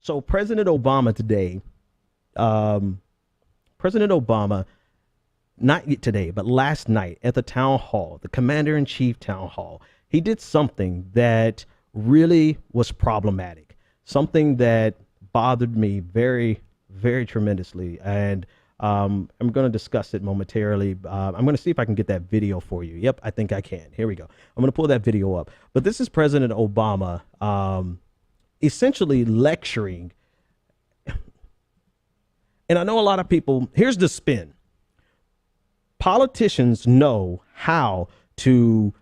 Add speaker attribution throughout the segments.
Speaker 1: So President Obama today, President Obama, not today, but last night at the town hall, the commander-in-chief town hall, he did something that really was problematic, something that bothered me very, very tremendously. And I'm going to discuss it momentarily. I'm going to see if I can get that video for you. Yep, I think I can. Here we go. I'm going to pull that video up. But this is President Obama essentially lecturing. And I know a lot of people, here's the spin. Politicians know how to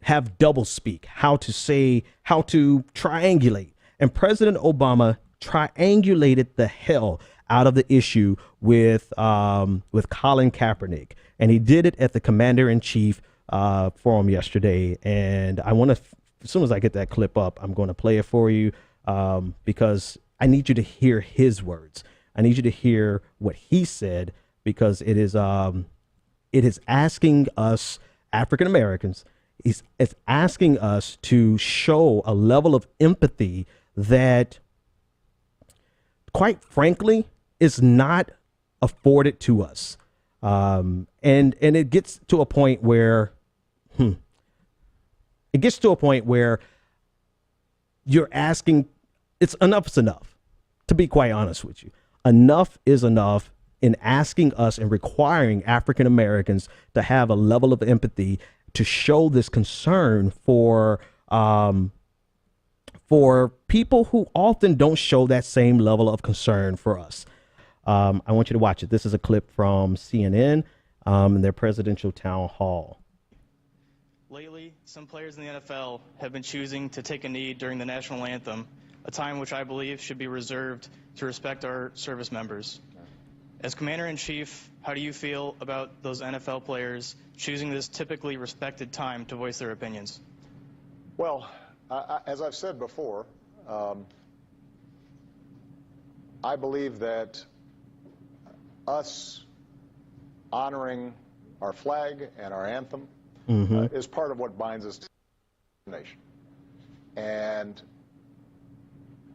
Speaker 1: have double speak, how to say, how to triangulate. And President Obama triangulated the hell out of the issue with Colin Kaepernick. And he did it at the Commander-in-Chief forum yesterday. And I want to, as soon as I get that clip up, I'm going to play it for you because I need you to hear his words. I need you to hear what he said, because it is asking us African Americans, it's asking us to show a level of empathy that, quite frankly, is not afforded to us. And it gets to a point where you're asking, enough is enough, to be quite honest with you. Enough is enough in asking us and requiring African Americans to have a level of empathy to show this concern for people who often don't show that same level of concern for us. I want you to watch it. This is a clip from CNN in their presidential town hall.
Speaker 2: Lately, some players in the NFL have been choosing to take a knee during the national anthem, a time which I believe should be reserved to respect our service members. As Commander-in-Chief, how do you feel about those NFL players choosing this typically respected time to voice their opinions?
Speaker 3: Well, as I've said before, I believe that us honoring our flag and our anthem is part of what binds us to the nation. And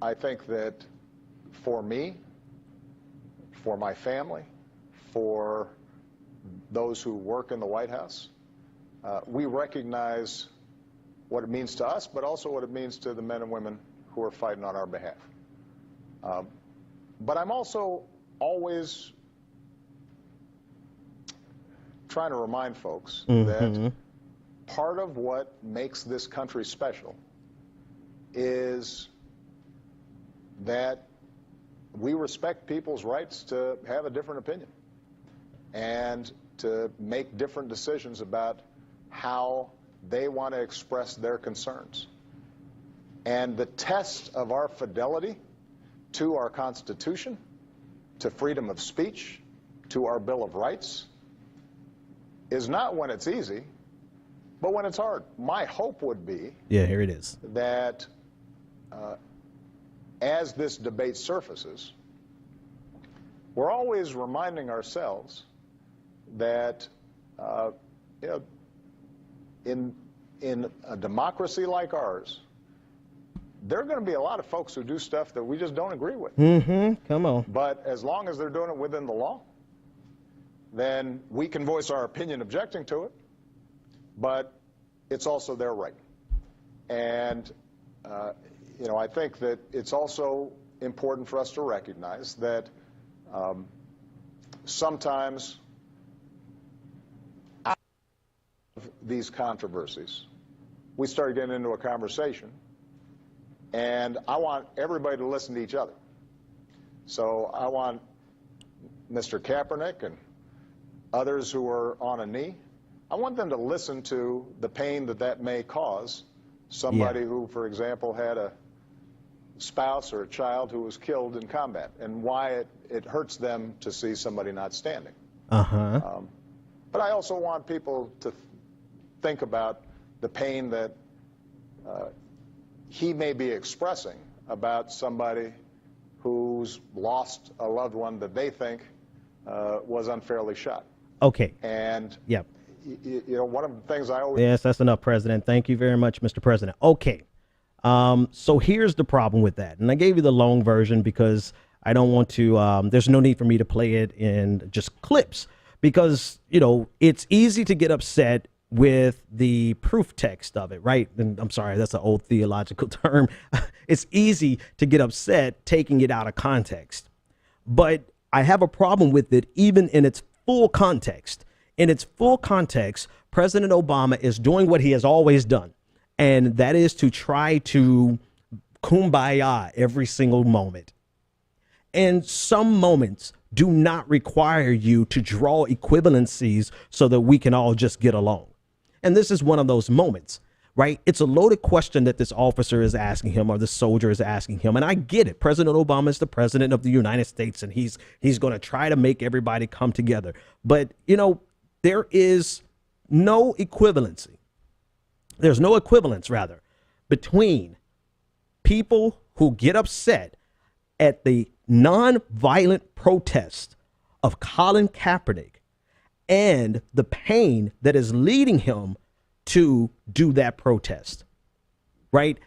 Speaker 3: I think that for me, for my family, for those who work in the White House, we recognize what it means to us, but also what it means to the men and women who are fighting on our behalf. But I'm also always trying to remind folks that part of what makes this country special is that we respect people's rights to have a different opinion and to make different decisions about how they want to express their concerns. And the test of our fidelity to our Constitution, to freedom of speech, to our Bill of Rights, is not when it's easy, but when it's hard. My hope would be
Speaker 1: here it is,
Speaker 3: that as this debate surfaces, we're always reminding ourselves that in a democracy like ours, there are going to be a lot of folks who do stuff that we just don't agree with.
Speaker 1: Come on.
Speaker 3: But as long as they're doing it within the law, then we can voice our opinion objecting to it, but it's also their right. And I think that it's also important for us to recognize that sometimes out of these controversies, we start getting into a conversation, and I want everybody to listen to each other. So I want Mr. Kaepernick and others who are on a knee, I want them to listen to the pain that may cause somebody who, for example, had a spouse or a child who was killed in combat, and why it hurts them to see somebody not standing. But I also want people to think about the pain that he may be expressing about somebody who's lost a loved one that they think was unfairly shot.
Speaker 1: Okay.
Speaker 3: And
Speaker 1: yep.
Speaker 3: One of the things I always...
Speaker 1: Yes, that's enough, President. Thank you very much, Mr. President. Okay. So here's the problem with that. And I gave you the long version because I don't want to, there's no need for me to play it in just clips because, you know, it's easy to get upset with the proof text of it, right? And I'm sorry, that's an old theological term. It's easy to get upset taking it out of context. But I have a problem with it even in its full context. In its full context, President Obama is doing what he has always done, and that is to try to kumbaya every single moment. And some moments do not require you to draw equivalencies so that we can all just get along. And this is one of those moments, right? It's a loaded question that this officer is asking him or the soldier is asking him. And I get it. President Obama is the president of the United States, and he's going to try to make everybody come together. But, you know, there is no equivalency. There's no equivalence, rather, between people who get upset at the nonviolent protest of Colin Kaepernick and the pain that is leading him to do that protest, right?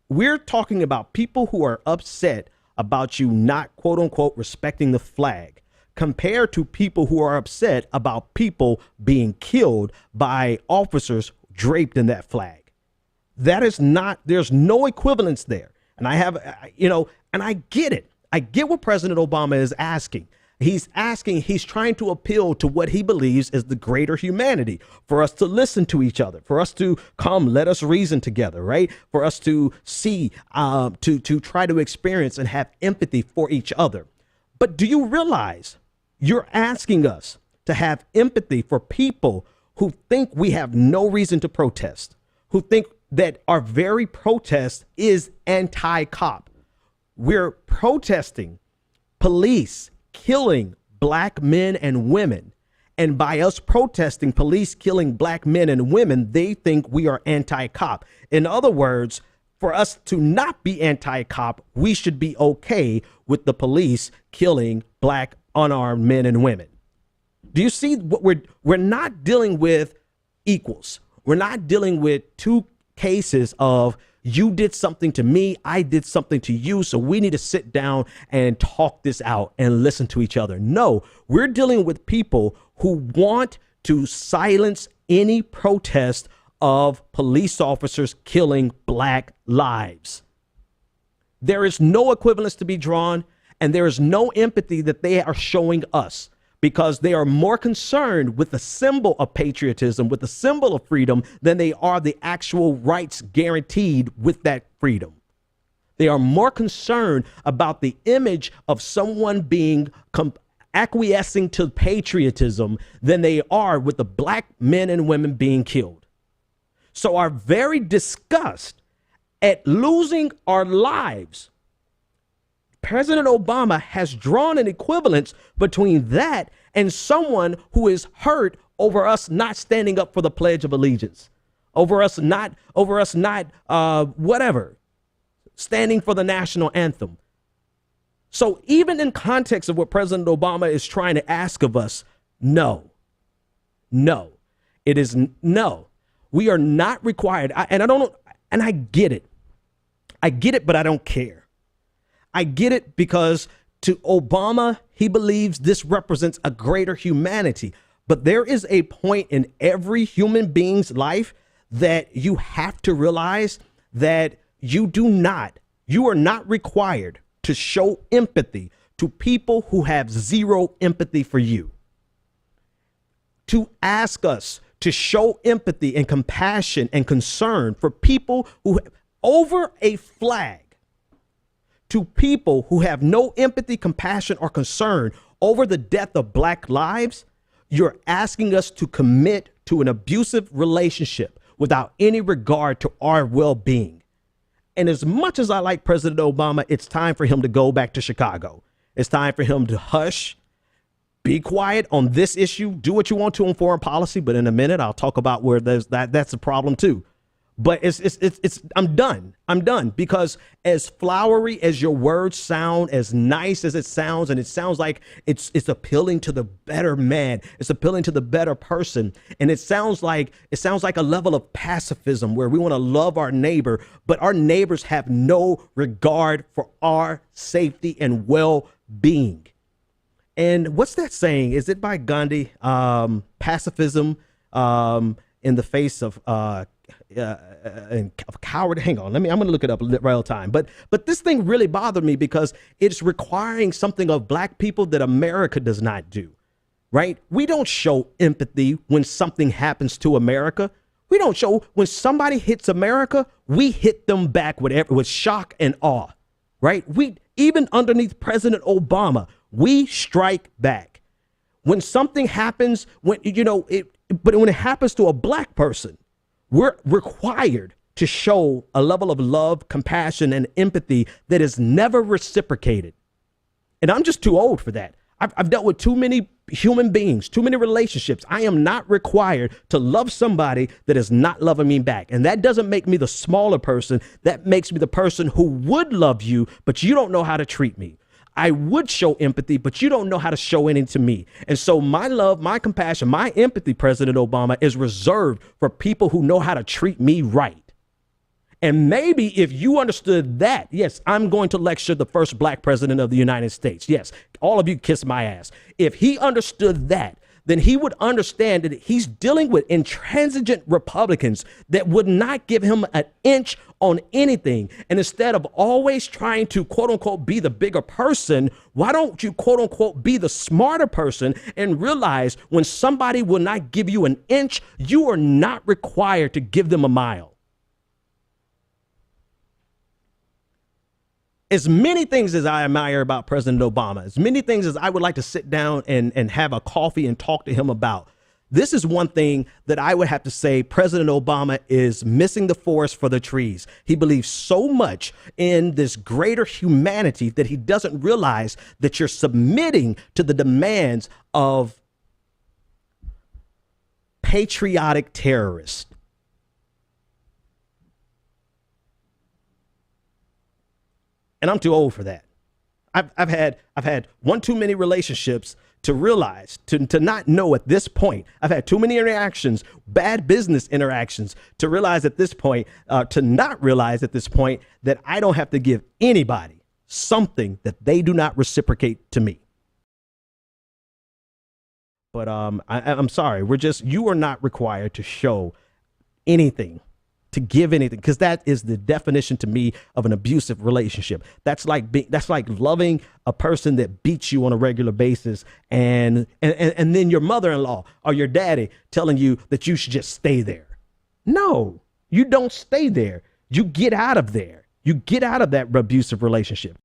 Speaker 1: We're talking about people who are upset about you not, quote unquote, respecting the flag, compared to people who are upset about people being killed by officers draped in that flag. That is not, there's no equivalence there. And I have, and I get it. I get what President Obama is asking. He's trying to appeal to what he believes is the greater humanity, for us to listen to each other, for us to let us reason together, right? For us to see, to try to experience and have empathy for each other. But do you realize you're asking us to have empathy for people who think we have no reason to protest, who think that our very protest is anti-cop? We're protesting police killing black men and women. And by us protesting police killing black men and women, they think we are anti-cop. In other words, for us to not be anti-cop, we should be okay with the police killing black unarmed men and women. Do you see what we're not dealing with equals? We're not dealing with two cases of you did something to me, I did something to you, so we need to sit down and talk this out and listen to each other. No, we're dealing with people who want to silence any protest of police officers killing black lives. There is no equivalence to be drawn, and there is no empathy that they are showing us, because they are more concerned with the symbol of patriotism, with the symbol of freedom, than they are the actual rights guaranteed with that freedom. They are more concerned about the image of someone being acquiescing to patriotism than they are with the black men and women being killed. So our very disgust at losing our lives, President Obama has drawn an equivalence between that and someone who is hurt over us not standing up for the Pledge of Allegiance, over us not standing for the national anthem. So even in context of what President Obama is trying to ask of us, no, it is no. We are not required. I get it. I get it, but I don't care. I get it because to Obama, he believes this represents a greater humanity. But there is a point in every human being's life that you have to realize that you are not required to show empathy to people who have zero empathy for you. To ask us to show empathy and compassion and concern for people who over a flag, to people who have no empathy, compassion, or concern over the death of black lives, you're asking us to commit to an abusive relationship without any regard to our well-being. And as much as I like President Obama, it's time for him to go back to Chicago. It's time for him to hush, be quiet on this issue, do what you want to on foreign policy. But in a minute, I'll talk about where that's a problem too. But it's I'm done. I'm done, because as flowery as your words sound, as nice as it sounds, and it sounds like it's appealing to the better man, it's appealing to the better person, and it sounds like a level of pacifism where we want to love our neighbor, but our neighbors have no regard for our safety and well-being. And what's that saying? Is it by Gandhi? Pacifism in the face of coward. Hang on, I'm going to look it up in real time. But this thing really bothered me because it's requiring something of black people that America does not do. Right? We don't show empathy when something happens to America. We don't show when somebody hits America, we hit them back with shock and awe. Right? We even underneath President Obama, we strike back. When something happens, but when it happens to a black person, we're required to show a level of love, compassion, and empathy that is never reciprocated. And I'm just too old for that. I've dealt with too many human beings, too many relationships. I am not required to love somebody that is not loving me back. And that doesn't make me the smaller person. That makes me the person who would love you, but you don't know how to treat me. I would show empathy, but you don't know how to show any to me. And so my love, my compassion, my empathy, President Obama, is reserved for people who know how to treat me right. And maybe if you understood that, yes, I'm going to lecture the first black president of the United States. Yes, all of you kiss my ass. If he understood that, then he would understand that he's dealing with intransigent Republicans that would not give him an inch on anything. And instead of always trying to, quote unquote, be the bigger person, why don't you, quote unquote, be the smarter person and realize when somebody will not give you an inch, you are not required to give them a mile. As many things as I admire about President Obama, as many things as I would like to sit down and have a coffee and talk to him about, this is one thing that I would have to say President Obama is missing the forest for the trees. He believes so much in this greater humanity that he doesn't realize that you're submitting to the demands of patriotic terrorists. And I'm too old for that. I've had one too many relationships to realize, to not know at this point. I've had too many interactions, bad business interactions, to realize at this point, to not realize at this point that I don't have to give anybody something that they do not reciprocate to me. But I'm sorry, you are not required to show anything, to give anything, because that is the definition to me of an abusive relationship. That's like loving a person that beats you on a regular basis, and then your mother-in-law or your daddy telling you that you should just stay there. No, you don't stay there. You get out of there. You get out of that abusive relationship.